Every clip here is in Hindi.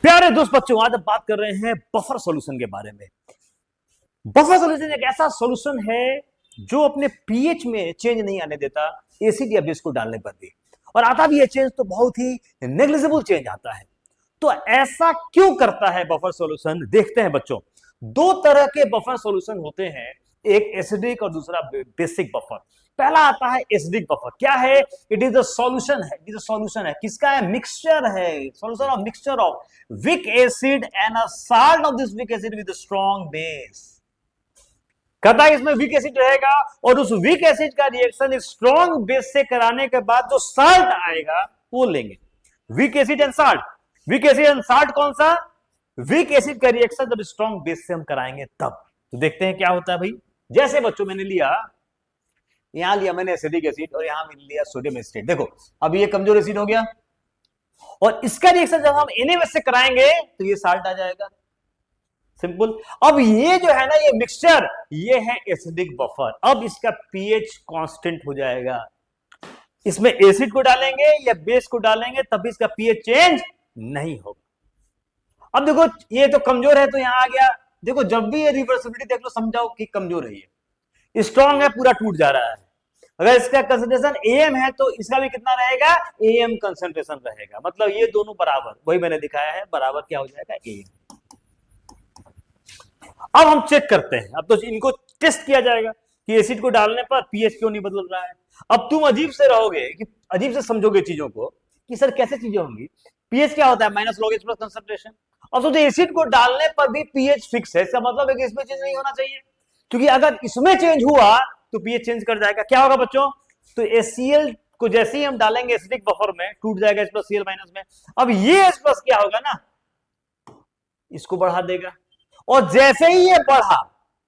प्यारे दोस्त बच्चों, आज हम बात कर रहे हैं बफर सॉल्यूशन के बारे में। बफर सॉल्यूशन एक ऐसा सॉल्यूशन है जो अपने पीएच में चेंज नहीं आने देता एसिड या बेस को डालने पर भी, और आता भी है चेंज तो बहुत ही नेग्लिजिबल चेंज आता है। तो ऐसा क्यों करता है बफर सॉल्यूशन, देखते हैं बच्चों। दो तरह के बफर सॉल्यूशन होते हैं, एक एसिडिक और दूसरा बेसिक बफर। पहला आता है एसिडिक बफर। क्या है? इट इज द सॉल्यूशन है, इट इज सॉल्यूशन है किसका है? मिक्सचर है, solution of mixture of weak acid and a salt of this weak acid with strong base. कहता है इसमें वीक एसिड रहेगा और उस वीक एसिड का रिएक्शन स्ट्रॉन्ग बेस से कराने के बाद जो साल्ट आएगा वो लेंगे। Weak acid and salt, weak acid and salt कौन सा? वीक एसिड का रिएक्शन जब स्ट्रॉन्ग बेस से हम कराएंगे तब। तो देखते हैं क्या होता है भाई। जैसे बच्चों मैंने लिया, यहां लिया मैंने एसिडिक एसिड और यहां मैंने लिया सोडियम एसिड। देखो अब ये कमजोर एसिड हो गया और इसका रिएक्शन जब हम Na से कराएंगे तो ये साल्ट आ जाएगा। सिंपल। अब ये जो है ना, ये मिक्सचर, ये है एसिडिक बफर। अब इसका पीएच कांस्टेंट हो जाएगा। इसमें एसिड को डालेंगे या बेस को डालेंगे तब भी इसका पीएच चेंज नहीं होगा। अब देखो ये तो कमजोर है तो यहां आ गया। देखो जब भी ये रिवर्सिबिलिटी देख लो, समझाओ कि कमजोर है, ये स्ट्रॉन्ग है, पूरा टूट जा रहा है। अगर इसका कंसंट्रेशन एम है तो इसका भी कितना रहेगा? एम कंसंट्रेशन रहेगा। मतलब ये दोनों बराबर, वही मैंने दिखाया है, बराबर क्या हो जाएगा? एम। अब हम चेक करते हैं, अब तो इनको टेस्ट किया जाएगा कि एसिड को डालने पर पीएच क्यों नहीं बदल रहा है। अब तुम अजीब से रहोगे कि अजीब से समझोगे चीजों को कि सर कैसे चीजें होंगी। पीएच क्या होता है? Minus log H plus concentration. अब सोचो एसिड को डालने पर भी पीएच फिक्स है, इसका मतलब है कि इसमें चेंज नहीं होना चाहिए, क्योंकि अगर इसमें चेंज हुआ तो पीएच चेंज कर जाएगा। क्या होगा बच्चों? तो HCl को जैसे ही हम डालेंगे एसिडिक बफर में, टूट जाएगा H प्लस Cl माइनस में। अब ये H प्लस क्या होगा ना, इसको बढ़ा देगा, और जैसे ही ये बढ़ा,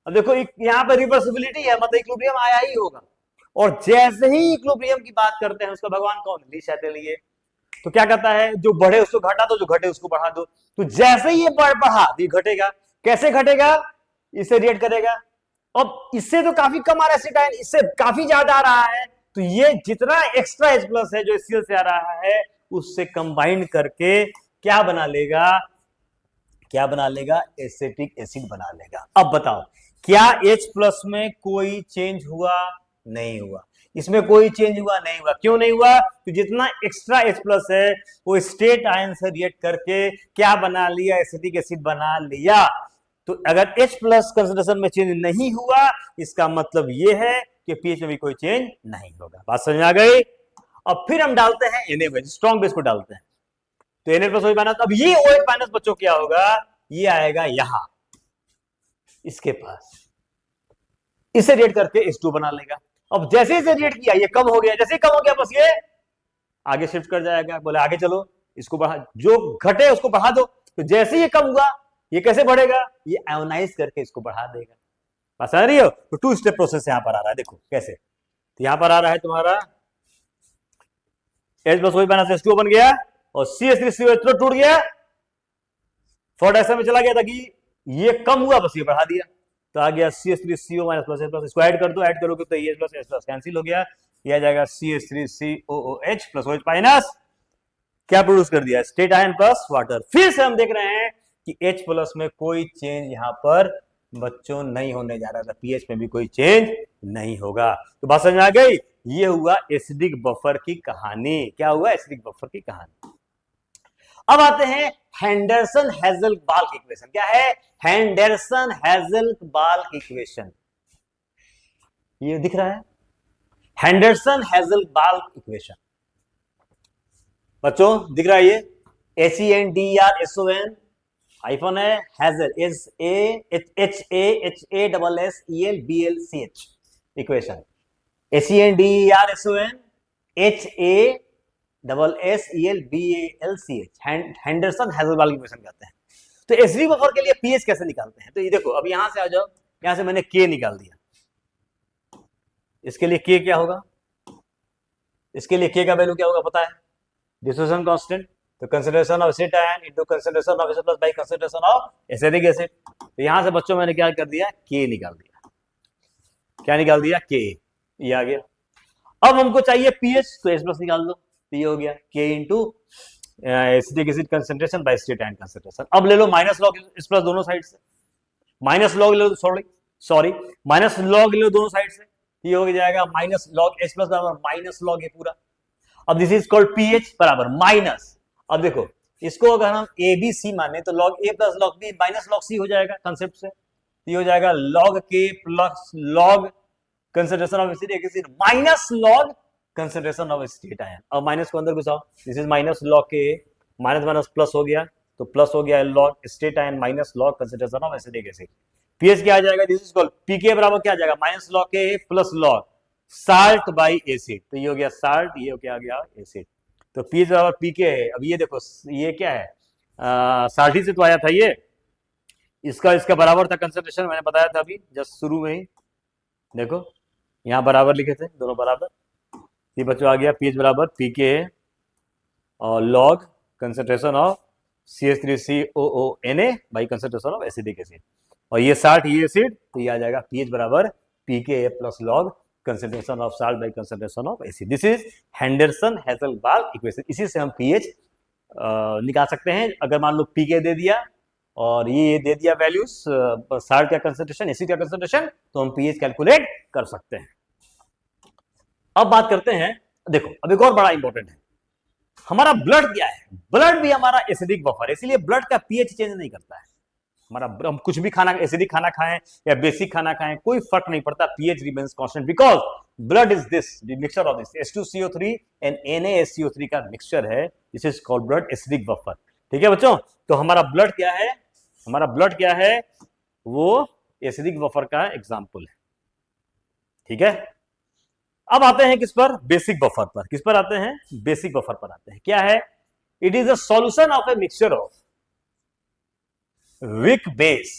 अब देखो यहां पर रिवर्सिबिलिटी है, मतलब इक्विलिब्रियम आया ही होगा। और जैसे ही इक्विलिब्रियम की बात करते हैं, उसका भगवान कौन? ली शैटेलियर। तो क्या कहता है? जो बढ़े उसको घटा दो, जो घटे उसको बढ़ा दो। तो जैसे ही ये बढ़ा तो ये घटेगा। कैसे घटेगा? इससे रिएक्ट करेगा। अब इससे तो काफी कम आ रहा है एसिटाइन, इससे काफी ज्यादा आ रहा है, तो ये जितना एक्स्ट्रा H प्लस है जो HCl से आ रहा है उससे कंबाइन करके क्या बना लेगा? क्या बना लेगा? एसिटिक एसिड बना लेगा। अब बताओ, क्या H प्लस में कोई चेंज हुआ? नहीं हुआ। इसमें कोई चेंज हुआ? नहीं हुआ। क्यों नहीं हुआ? तो जितना एक्स्ट्रा H प्लस है वो स्टेट आयन से रिएक्ट करके क्या बना लिया? एसिटिक एसिड बना लिया। तो अगर H प्लस कंसंट्रेशन में चेंज नहीं हुआ, इसका मतलब यह है कि पीएच में भी कोई चेंज नहीं होगा। बात समझ आ गई? अब फिर हम डालते हैं Na, स्ट्रॉन्ग बेस को डालते हैं, तो Na प्लस OH माइनस। अब ये OH माइनस बच्चों क्या होगा? ये आएगा यहां इसके पास, इसे रिएक्ट करके H2 बना लेगा। अब जैसे इसे रिएक्ट किया, ये कम हो गया, जैसे कम हो गया बस ये आगे शिफ्ट कर जाएगा। बोले आगे चलो, इसको बढ़ा, जो घटे उसको बढ़ा दो। तो जैसे ये कम हुआ, ये कैसे बढ़ेगा? ये आयोनाइज करके इसको बढ़ा देगा। बात समझ रही हो? तो टू स्टेप प्रोसेस यहां पर आ रहा है। देखो कैसे, तो यहां पर आ रहा है तुम्हारा H plus OH minus H2O बन गया और CH3COH टूट गया, फोर्थ डायरेक्शन में चला गया था कि ये कम हुआ, बस ये बढ़ा दिया, तो आ गया CH3CO minus plus H plus. इसको ऐड कर दो, ऐड करोगे तो ये प्लस H प्लस कैंसिल हो गया, ये आ जाएगा CH3COOH प्लस OH माइनस। क्या प्रोड्यूस कर दिया? State ion plus water. फिर से हम देख रहे हैं कि H प्लस में कोई चेंज यहां पर बच्चों नहीं होने जा रहा था, पीएच में भी कोई चेंज नहीं होगा। तो बात समझ आ गई? ये हुआ एसिडिक बफर की कहानी। क्या हुआ? एसिडिक बफर की कहानी। अब आते हैं हेंडरसन हेज़ेल्बाल्क इक्वेशन। क्या है? Henderson Hasselbalch equation. ये दिख रहा है, हेंडरसन हेज़ेल्बाल्क इक्वेशन बच्चों, दिख रहा है ये? HENDERSON हाइफन है, hazel HASSELBLCH equation. HENDERSON HASSELBLCH, Henderson Hasselbalch equation कहते हैं। तो एसिडिक बफर के लिए पीएच कैसे निकालते हैं? तो ये देखो, अब यहां से आ जाओ, यहां से मैंने K निकाल दिया। इसके लिए K क्या होगा? इसके लिए K का वैल्यू क्या होगा पता है? Dissociation constant. तो concentration of acid ion into concentration of acid plus by concentration of acidic acid. तो यहां से बच्चों मैंने क्या कर दिया? K निकाल दिया। क्या निकाल दिया? K। ये आ गया। अब हमको चाहिए पीएच, तो H प्लस निकाल दो, तो ये हो गया K into acetic acid concentration by state ion concentration. अब ले लो माइनस लॉग इस प्लस दोनों साइड से, माइनस लॉग ले लो, सॉरी माइनस लॉग ले लो दोनों साइड से, ये हो जाएगा माइनस लॉग एच प्लस बराबर माइनस लॉग ए पूरा। अब दिस इज कॉल्ड पीएच बराबर माइनस, अब देखो इसको अगर हम ए बी सी माने तो log A plus log B minus log C हो जाएगा कंसेप्ट से, ये हो जाएगा log K plus log concentration of acid minus log concentration of state ion. अब माइनस को अंदर घुसाओ, this is minus log K, minus minus plus हो गया तो प्लस हो गया log state ion minus log concentration of acidic acid. PH क्या आ जाएगा, दिस इज कॉल्ड पीके बराबर क्या आ जाएगा minus log K plus log salt by acid, तो ये हो गया साल्ट, ये क्या आ गया एसिड, तो पीएच बराबर पीके है। अब ये देखो ये क्या है, साल्ट ही से तो आया था ये, इसका बराबर था कंसेंट्रेशन, मैंने बताया था अभी जस्ट शुरू में ही, देखो यहाँ बराबर लिखे थे दोनों बराबर, ये बच्चों आ गया पीएच बराबर पीके और log concentration of CH3COONA by concentration of acidic acid, और ये साल्ट ये एसिड, तो ये आ जाएगा पीएच बराबर pK plus log concentration of salt by concentration of acid. This is Henderson Hasselbalch equation. इसी से हम पीएच निकाल सकते हैं। अगर मान लो पीके दे दिया और ये दे दिया वैल्यूज साल्ट का कंसेंट्रेशन एसिड का कंसेंट्रेशन, तो हम पीएच कैलकुलेट कर सकते हैं। अब बात करते हैं, देखो अब एक और बड़ा इंपॉर्टेंट है, हमारा ब्लड क्या है, ब्लड भी हमारा एसिडिक बफर है, इसलिए ब्लड का पीएच चेंज नहीं करता है हमारा, हम कुछ भी खाना एसिडिक खाना खाएं या बेसिक खाना खाएं कोई फर्क नहीं पड़ता, pH remains constant because blood is this mixture of this H2CO3 and NaSCO3 का मिक्सचर है, this is called blood acidic buffer. ठीक है बच्चों, तो हमारा ब्लड क्या है, हमारा ब्लड क्या है, वो एसिडिक बफर का एग्जाम्पल है। ठीक है, अब आते हैं किस पर, बेसिक बफर पर। किस पर आते हैं, बेसिक बफर पर आते हैं। क्या है, it is a solution of a mixture of weak base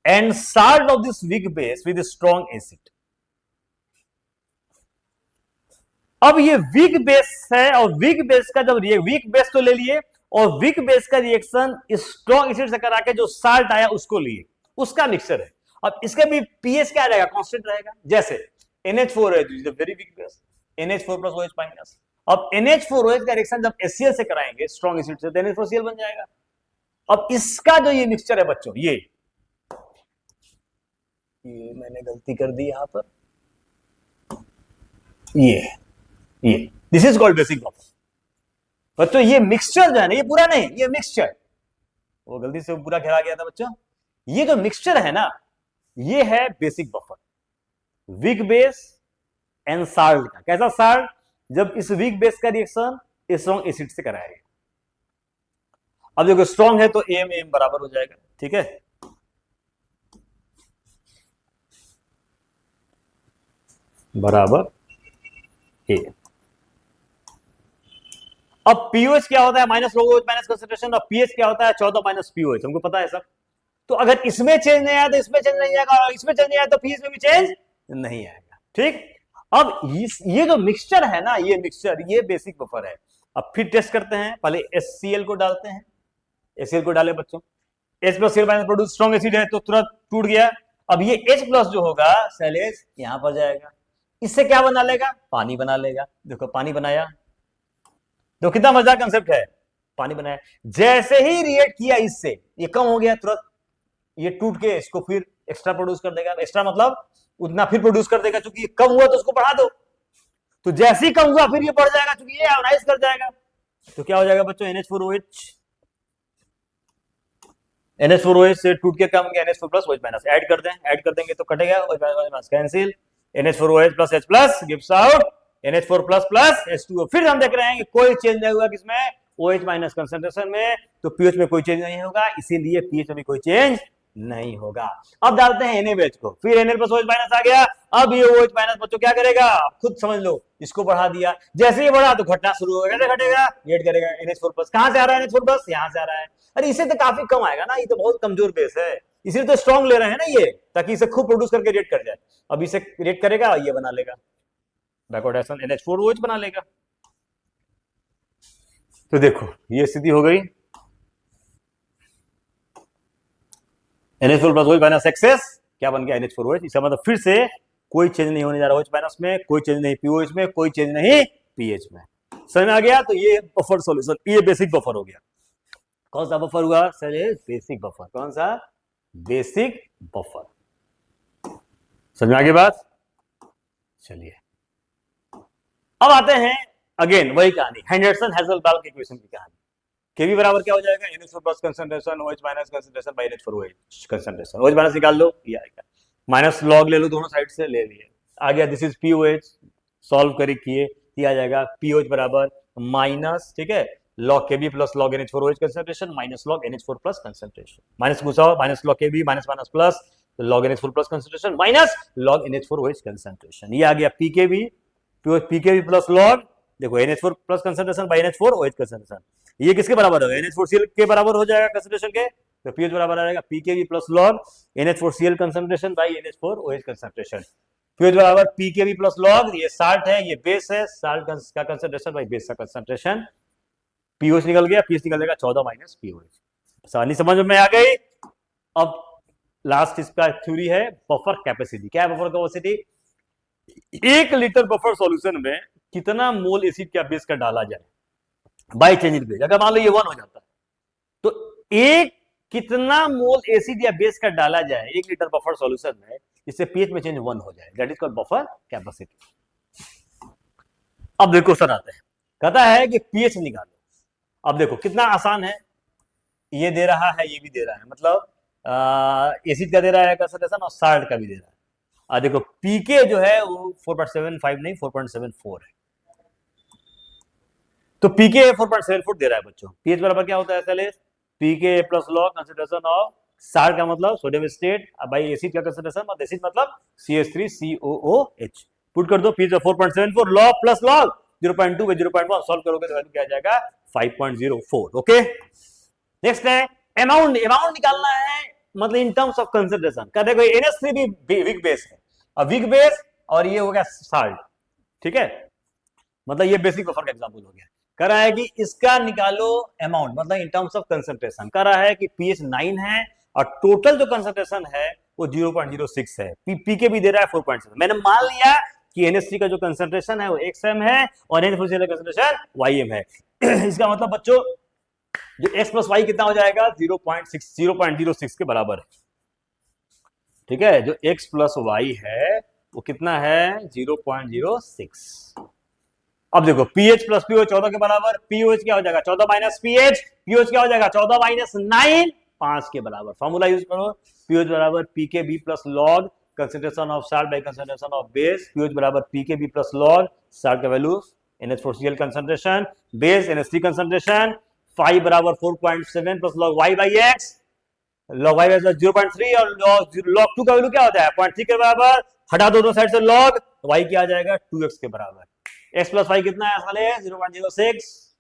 and salt of this weak base with a strong acid। अब ये वीक बेस है और वीक बेस का जब वीक बेस तो ले लिए और वीक बेस का रिएक्शन स्ट्रॉन्ग एसिड से करा के जो साल्ट आया उसको लिए, उसका मिक्सचर है। अब इसका भी पीएच क्या रहेगा, कांस्टेंट रहेगा। जैसे NH4 है, very weak base, NH4 plus OH minus. अब NH4OH का रिएक्शन जब HCl से कराएंगे स्ट्रॉन्ग एसिड से, तो NH4Cl बन जाएगा। अब इसका जो ये मिक्सचर है बच्चों, ये मैंने गलती कर दी यहां पर, ये this is called basic buffer. बच्चों ये मिक्सचर जो है ना, ये पूरा नहीं, ये मिक्सचर, वो गलती से पूरा घेरा गया था बच्चों, ये जो मिक्सचर है ना, ये है basic buffer, weak base and salt का। कैसा साल्ट, जब इस वीक बेस का रिएक्शन स्ट्रॉन्ग एसिड से कराएगा। अब देखो स्ट्रॉन्ग है तो AM बराबर हो जाएगा। ठीक है, बराबर A। अब पीओएच क्या होता है, माइनस लोग माइनस कंसेंट्रेशन, और पीएच क्या होता है 14 माइनस पीओएच, हमको पता है सब। तो अगर इसमें चेंज नहीं आया तो इसमें चेंज नहीं आएगा, और इसमें चेंज नहीं आया तो पीएच में भी चेंज नहीं आएगा। ठीक, अब ये जो मिक्सचर है ना, ये मिक्सचर, ये बेसिक बफर है। अब फिर टेस्ट करते हैं, पहले HCl को डालते हैं, HCl को डाले बच्चों, H plus Cl minus produce strong acid है तो तुरंत टूट गया। अब ये H प्लस जो होगा शैलेश यहां पर जाएगा, इससे क्या बना लेगा, पानी बना लेगा। देखो पानी बनाया, तो कितना मजेदार कंसेप्ट है, पानी बनाया, जैसे ही रिएक्ट किया इससे ये कम हो गया, तुरंत ये टूट के इसको फिर एक्स्ट्रा प्रोड्यूस कर देगा। एक्स्ट्रा मतलब उतना फिर प्रोड्यूस कर देगा, क्योंकि ये कम हुआ तो उसको बढ़ा दो, तो जैसे ही कम हुआ फिर ये बढ़ जाएगा, क्योंकि ये आयोनाइज कर जाएगा। तो क्या हो जाएगा बच्चों, NH4OH से टूट के कम गया NH4 plus OH minus, add कर दें, ऐड कर देंगे तो कटेगा, OH minus cancel, NH4OH plus H plus gives out NH4 plus plus H2O। फिर हम देख रहे हैं कि कोई चेंज नहीं हुआ किसमें, OH माइनस कंसेंट्रेशन में, तो पीएच में कोई चेंज नहीं होगा, इसीलिए पीएच में भी कोई चेंज नहीं होगा। अब डालते हैं NaBH को, फिर Nl प्लस OH माइनस आ गया। अब ये OH माइनस बच्चों क्या करेगा, खुद समझ लो, इसको बढ़ा दिया, जैसे ही बढ़ा तो घटना शुरू हो गया, कैसे घटेगा, रेट करेगा NH4 प्लस, कहां से आ रहा है NH4 प्लस, यहां से आ रहा है। अरे इसे तो काफी कम आएगा ना, ये तो बहुत कमजोर बेस है, इसीलिए तो स्ट्रॉन्ग ले रहे हैं ना ये, ताकि इसे खूब प्रोड्यूस करके रेट कर जाए। अब इसे रेट करेगा, ये बना लेगा बैकवर्ड एक्शन NH4OH बना लेगा। तो देखो ये स्थिति हो गई, NH4 plus OH minus access क्या बन गया NH4OH। इसका मतलब फिर से कोई चेंज नहीं होने जा रहा OH माइनस में, कोई चेंज नहीं POH में, कोई चेंज नहीं पीएच में। समझ में आ गया? तो ये बफर सॉल्यूशन, ये बेसिक बफर हो गया। कौन सा बफर हुआ सर? ये बेसिक बफर। कौन सा? Basic buffer. समझ में आ गई बात? चलिए अब आते हैं अगेन वही कहानी, हेंडरसन हेजलबर्ग इक्वेशन की कहानी। केवी बराबर क्या हो जाएगा? NH4 plus concentration OH minus concentration by NH4OH concentration. OH minus निकाल लो, ये आएगा। माइनस लॉग ले लो, दोनों साइड से ले लिए, आ गया। दिस इज POH, सॉल्व करी किए, ये आ जाएगा POH बराबर माइनस, ठीक है, log KB plus log NH4OH concentration minus log NH4 plus concentration. Minus घुसाओ, minus log KB minus minus plus log NH4 plus concentration minus log NH4OH concentration. ये आ गया PKB, PKB प्लस लॉग, देखो NH4 plus concentration by NH4OH concentration. ये किसके बराबर होगा? NH4Cl के बराबर हो जाएगा कंसंट्रेशन के, तो पीएच बराबर आएगा PKB plus log NH4Cl concentration by NH4OH concentration. PH बराबर PKB प्लस लॉग, ये साल्ट है, ये बेस है, साल्ट का कंसंट्रेशन बाय बेस का कंसंट्रेशन। पीओएच निकल गया, पीएच निकल जाएगा 14 माइनस पीओएच। आसानी समझ में आ गई? अब लास्ट इसका थ्योरी है बफर कैपेसिटी। क्या है buffer capacity? 1 litre buffer solution में कितना मोल एसिड का बेस का डाला जाए बाय चेंज इन बेस। अगर मान लो ये 1 हो जाता है तो एक कितना मोल एसिड या बेस का डाला जाए 1 लीटर बफर सॉल्यूशन में, इससे पीएच में चेंज 1 हो जाए, that is called buffer capacity. अब देखो सर आते हैं, कहता है कि पीएच निकालो। अब देखो कितना आसान है, ये दे रहा है, ये भी दे रहा है, मतलब एसिड का दे रहा है कंसंट्रेशन और साल्ट का भी दे रहा है। और देखो पीके जो है वो 4.75 नहीं 4.74 है, तो पीके 4.74 दे रहा है बच्चों। पीएच बराबर क्या होता है? पहले pK plus log concentration of salt का मतलब सोडियम स्टेट बाई एसिड का कंसंट्रेशन, और एसिड मतलब CH3COOH। पुट कर दो, pH 4.74 log plus log 0.2 by 0.1, solve करोगे तो वैल्यू क्या आ जाएगा? 5.04। ओके, नेक्स्ट है अमाउंट। अमाउंट निकालना है मतलब इन टर्म्स ऑफ कंसंट्रेशन। कहते हैं NH3 भी वीक बेस है, अब वीक बेस और ये हो गया साल्ट, ठीक है, मतलब ये बेसिक बफर का एग्जांपल हो गया। कह रहा है कि इसका निकालो अमाउंट, मतलब इन टर्म्स ऑफ कंसंट्रेशन। कह रहा है कि पीएच 9 है और टोटल जो कंसंट्रेशन है वो 0.06 है। पीके भी दे रहा है 4.7। मैंने मान लिया कि NH3 का जो कंसंट्रेशन है वो XM है और NH4 का कंसंट्रेशन YM है। इसका मतलब बच्चों जो X प्लस Y कितना हो जाएगा? 0.06 के बराबर है, ठीक है। जो X प्लस Y है वो कितना है? 0.06। अब देखो पीएच प्लस पीओएच 14 के बराबर, पीओएच क्या हो जाएगा? 14 माइनस पीएच, पीओएच क्या हो जाएगा? 14 माइनस 9, 5 के बराबर। फॉर्मूला यूज करो, पीओएच बराबर pKb plus log concentration of salt by concentration of base. POH बराबर पीकेबी प्लस लॉग साल्ट का value NH4Cl concentration base NH3 concentration, 5 बराबर 4.7 plus log y by x, log y by 0.3 और लॉग 2 का वैल्यू क्या होता है? 0.3 के बराबर। हटा दो साइड से लॉग, y क्या आ जाएगा? 2x के बराबर। x प्लस y कितना है साले? 0.06,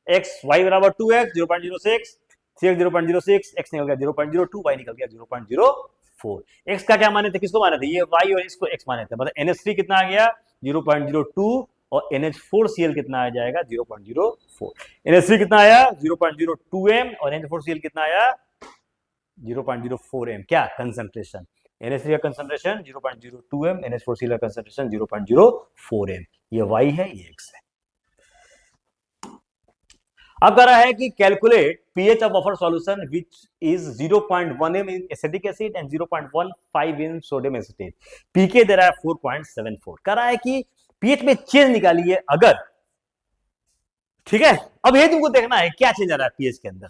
x y बराबर 2x 0.06, 3x 0.06, x निकल गया 0.02, y निकल गया 0.04। x का क्या माने थे? किसको माने थे? ये y और इसको x माने थे, मतलब NH3 कितना आ गया? 0.02 और NH4Cl कितना आ जाएगा? 0.04। NH3 कितना आया? 0.02m और NH4Cl कितना आया? 0.04m। क्या कंसंट्रेशन? NH3 का कंसंट्रेशन 0.02m, NH4Cl का कंसंट्रेशन 0.04m। ये y है, ये x है। अब कह रहा है कि calculate pH of buffer solution which is 0.1m in acetic acid and 0.15 in sodium acetate. PK दे रहा है 4.74। कह रहा है कि pH में चेंज निकालिए अगर, ठीक है। अब ये तुमको देखना है क्या चेंज आ रहा है pH के अंदर।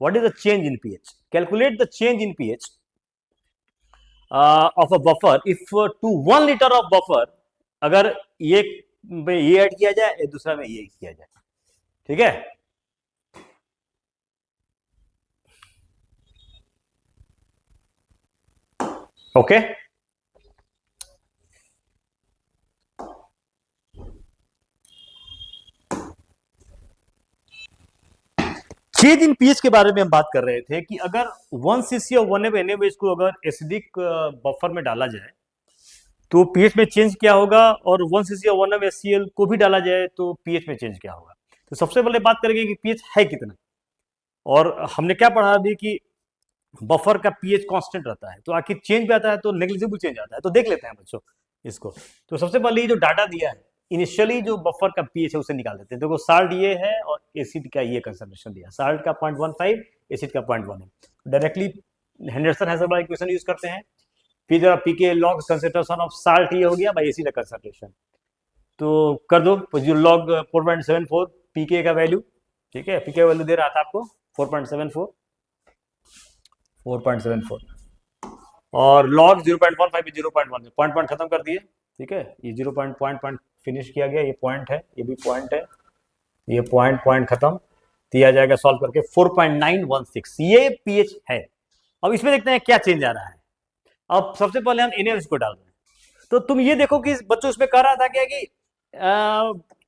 What is the change in pH? Calculate the change in pH of a buffer if two 1 litre of buffer, अगर ये ऐड किया जाए, दूसरा में ये किया जाए, ठीक है। ओके, चेंज इन पीएच के बारे में हम बात कर रहे थे कि अगर 1 cc और 1 NaOH को अगर एसिडिक बफर में डाला जाए तो पीएच में चेंज क्या होगा, और 1 cc और 1 HCl को भी डाला जाए तो पीएच में चेंज क्या होगा। तो सबसे पहले बात करेंगे कि पीएच है कितना, और हमने क्या पढ़ा अभी कि बफर का पीएच कांस्टेंट रहता है, तो आखिर चेंज भी आता है तो नेग्लिजिबल चेंज आता है। तो देख लेते हैं बच्चों इसको। तो सबसे पहले ये जो डाटा दिया है इनिशियली जो बफर का पीएच है उसे निकाल देते हैं। देखो साल्ट ये है और एसिड का ये कंसंट्रेशन दिया, साल्ट का 0.15, एसिड का 0.1 है। डायरेक्टली हेंडरसन-हाइजेनबर्ग इक्वेशन यूज करते हैं। फिर जरा पीके लॉग कंसंट्रेशन ऑफ साल्ट ये हो गया बाय एसिड का कंसंट्रेशन, तो कर दो जो लॉग 4.74 पीके का वैल्यू, ठीक है, पीके वैल्यू दे रहा था आपको 4.74 और लॉग 0.15 पे 0.1 पॉइंट खत्म कर दिए, ठीक है, ये 0 पॉइंट फिनिश किया गया, ये पॉइंट है, ये भी पॉइंट है, ये पॉइंट खत्म दिया जाएगा सॉल्व करके 4.916 ये पीएच है। अब इसमें देखते हैं क्या चेंज आ रहा है। अब सबसे पहले हम NaOH को डाल रहे हैं, तो तुम ये देखो कि बच्चों उसमें कह रहा था क्या कि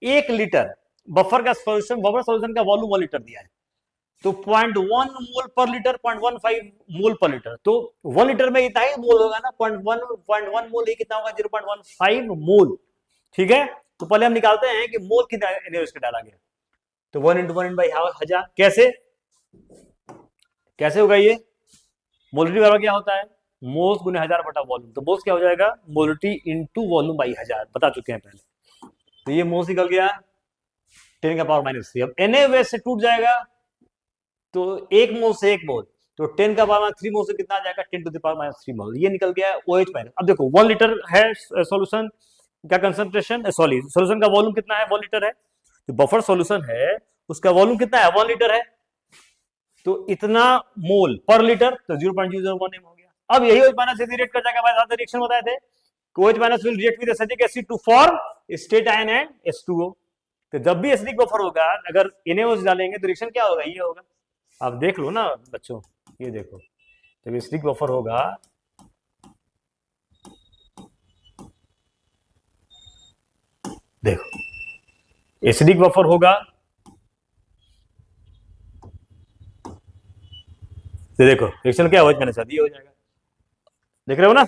1 लीटर बफर सॉल्यूशन का वॉल्यूम 1 लीटर दिया है, तो 0.1 मोल पर लीटर, 0.15 मोल पर लीटर, तो 1 लीटर में इतना ही मोल होगा ना, 0.1 मोल ही कितना होगा, 0.15 मोल, ठीक है। तो पहले हम निकालते हैं कि मोल कितना NaOH का डाला गया, तो 1 × 1000 कैसे होगा ये, मोलरिटी बराबर क्या होता है, मोल्स गुने 1000 बटा वॉल्यूम, तो मोल्स क्या हो जाएगा, मोलरिटी इनटू वॉल्यूम बाई 1000, बता चुके हैं पहले, तो ये मोल्स निकल गया 10⁻³ अब NaOH से टूट जाएगा तो 1 मोल से 1 मोल, तो 10⁻³ मोल से कितना आ जाएगा, 10⁻³ मोल, ये निकल गया OH माइनस। अब देखो 1 लीटर है सॉल्यूशन का कंसंट्रेशन, सॉरी सॉल्यूशन का वॉल्यूम कितना है, 1 लीटर है, जो बफर सॉल्यूशन है उसका वॉल्यूम कितना है, 1 लीटर है, तो इतना मोल पर लीटर, तो 0.001 m हो गया। अब यही OH माइनस रिएक्ट कर जाएगा, भाई साथ रिएक्शन बताए थे, OH minus will react with acetic acid to form acetate ion and H2O, तो जब भी एसिडिक बफर होगा अगर NaOH डालेंगे तो रिएक्शन क्या होगा, ये होगा। आप देख लो ना बच्चों, ये देखो जब एसिडिक बफर होगा देखो एसिडिक बफर होगा, तो देखो रिएक्शन क्या OH माइनस ये हो जाएगा, देख रहे हो ना,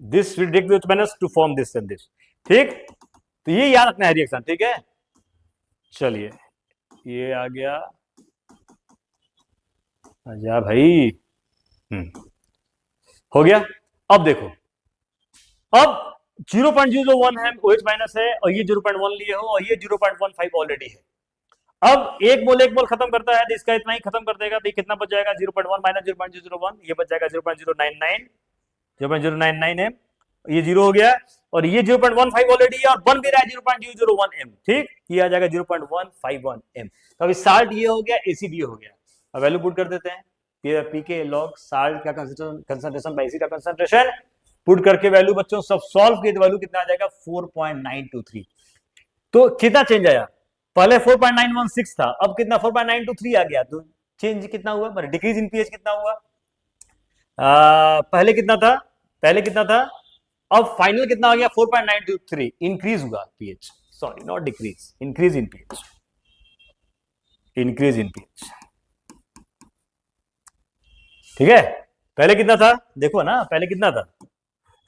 this will react with OH minus two form this and this, ठीक, तो ये याद रखना है रिएक्शन, ठीक है। चलिए ये आ गया, आजा भाई, हो गया। अब देखो, अब 0.001 है OH माइनस है और ये 0.1 लिए हो और ये 0.15 ऑलरेडी है। अब 1 मोल खत्म करता है तो इसका इतना ही खत्म कर देगा, तो ये कितना बच जाएगा, 0.1 माइनस 0.001, ये बच जाएगा 0.099 m, ये 0 हो गया, और ये 0.15 ऑलरेडी है और बन भी रहा है 0.001 m, ठीक, ये आ जाएगा 0.151 m। तो अभी साल्ट ये हो गया, एसिड ये हो गया, अब वैल्यू पुट कर देते हैं, पीके लॉग साल्ट का कंसंट्रेशन बाय एसिड का कंसंट्रेशन पुट करके वैल्यू बच्चों सब सॉल्व किए तो वैल्यू कितना आ जाएगा 4.923। तो कितना चेंज आया, पहले 4.916 था, अब कितना 4.923 आ गया, तो चेंज कितना हुआ, मतलब डिक्रीज इन पीएच कितना हुआ, पहले कितना था, अब फाइनल कितना आ गया 4.923, इंक्रीज हुआ pH, sorry not decrease, increase in pH, ठीक है। पहले कितना था, देखो ना पहले कितना था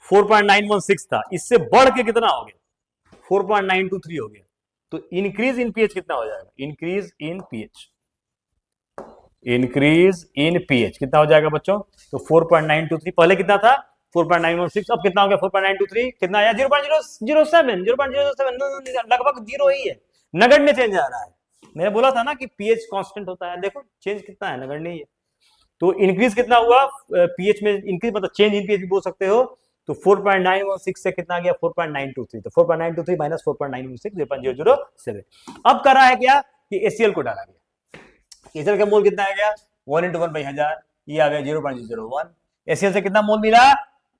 4.916 था, इससे बढ़ के कितना हो गया 4.923 हो गया, तो इंक्रीज इन पीएच कितना हो जाएगा, इंक्रीज इन पीएच कितना हो जाएगा बच्चों, तो 4.923 पहले कितना था 4.916, अब कितना हो गया 4.923, कितना आया 0.007 लगभग 0 ही है, नगण्य चेंज आ रहा है। मैंने बोला था ना कि पीएच कांस्टेंट होता है, देखो चेंज कितना है, नगण्य ही है। तो इंक्रीज कितना हुआ पीएच में, इंक्रीज मतलब चेंज इन पीएच भी बोल सकते हो, तो 4.916 से कितना गया 4.923, तो 4.923 माइनस 4.916 0.007। अब कर रहा है क्या कि HCl को डाला गया, HCl का मोल कितना आ गया 1 × 1/1000, ये आ गया 0.001, HCl से कितना मोल मिला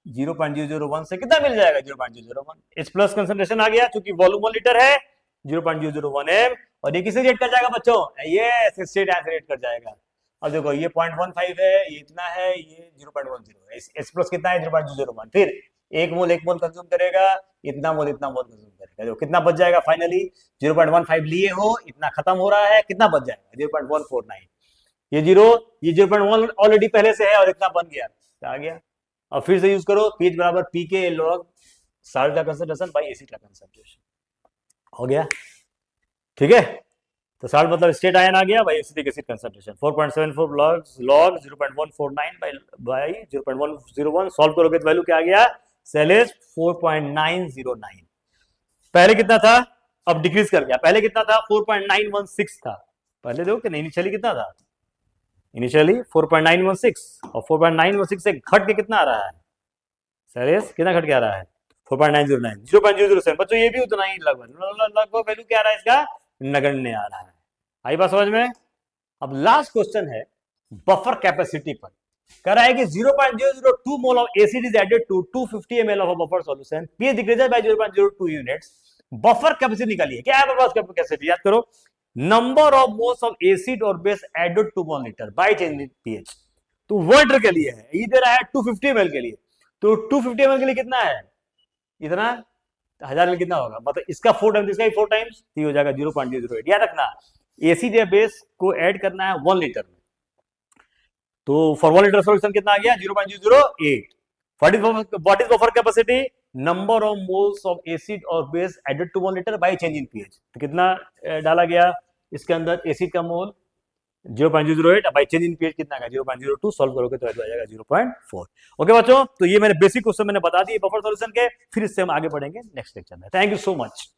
0.001 से कितना मिल जाएगा 0.001, H प्लस कंसंट्रेशन आ गया, क्योंकि वॉल्यूम 1 लीटर है 0.001 m, और ये किसे रिएक्ट कर जाएगा बच्चों, ये स्टेट आयन रिएक्ट कर जाएगा। अब देखो ये 0.15 है, ये इतना है, ये 0.10 है, H प्लस कितना है 0.001, फिर 1 मोल कंज्यूम करेगा, इतना मोल कंज्यूम करेगा, जो कितना बच जाएगा फाइनली 0.15 लिए हो, इतना खत्म हो रहा है, कितना बच जाएगा 0.149, ये 0.1 ऑलरेडी पहले से है और इतना बन गया, आ गया। अब फिर से यूज करो, पीएच बराबर पीके लॉग साल्ट का कंसंट्रेशन बाय एसिड का कंसंट्रेशन, हो गया, ठीक है। तो साल्ट मतलब स्टेट आयन आ गया, by acetic acid concentration 4.74 log 0.149 by 0.101, solve करोगे तो वैल्यू क्या आ गया, सेलेस 4.909, पहले कितना था, अब डिक्रीज कर गया। पहले कितना था, 4.916 था। पहले देखो कि इनिशियली कितना था, इनिशियली 4.916, और 4.916 से घट के कितना आ रहा है, सीरियस कितना घट के आ रहा है, 4.909, 0.007। बच्चों ये भी उतना ही लगभग वैल्यू क्या आ रहा है इसका, नगण्य आ रहा है। आई बात समझ में। अब लास्ट क्वेश्चन है बफर कैपेसिटी पर। कह रहा है कि 0.002 mole of acid is added to 250 ml of buffer solution, pH decreases by 0.02 units. Buffer capacity निकालिए, क्या है बफर कैपेसिटी, याद करो, number of moles of acid और base added to 1 litre by change in pH. तो 1 लीटर के लिए है, ये दे रहा है 250 ml के लिए, तो 250 ml के लिए कितना है, इतना 1000 ml कितना होगा, मतलब इसका 4 टाइम्स, इसका भी 4 टाइम्स, तो हो जाएगा 0.008। याद रखना एसिड या बेस को ऐड करना है 1 लीटर में, तो फॉर 1 लीटर सॉल्यूशन कितना आ गया, 0.008। What is buffer capacity, number of moles of acid और base added to 1 litre by change in pH. तो कितना डाला गया इसके अंदर, एसिड का mole 0.008, by change in pH कितना, 0.02, सॉल्व करोगे तो आ जाएगा 0.4। ओके बच्चों, तो ये मैंने बेसिक क्वेश्चन मैंने बता दिए बफर सॉल्यूशन के, फिर इससे हम आगे बढ़ेंगे नेक्स्ट लेक्चर में। Thank you so much.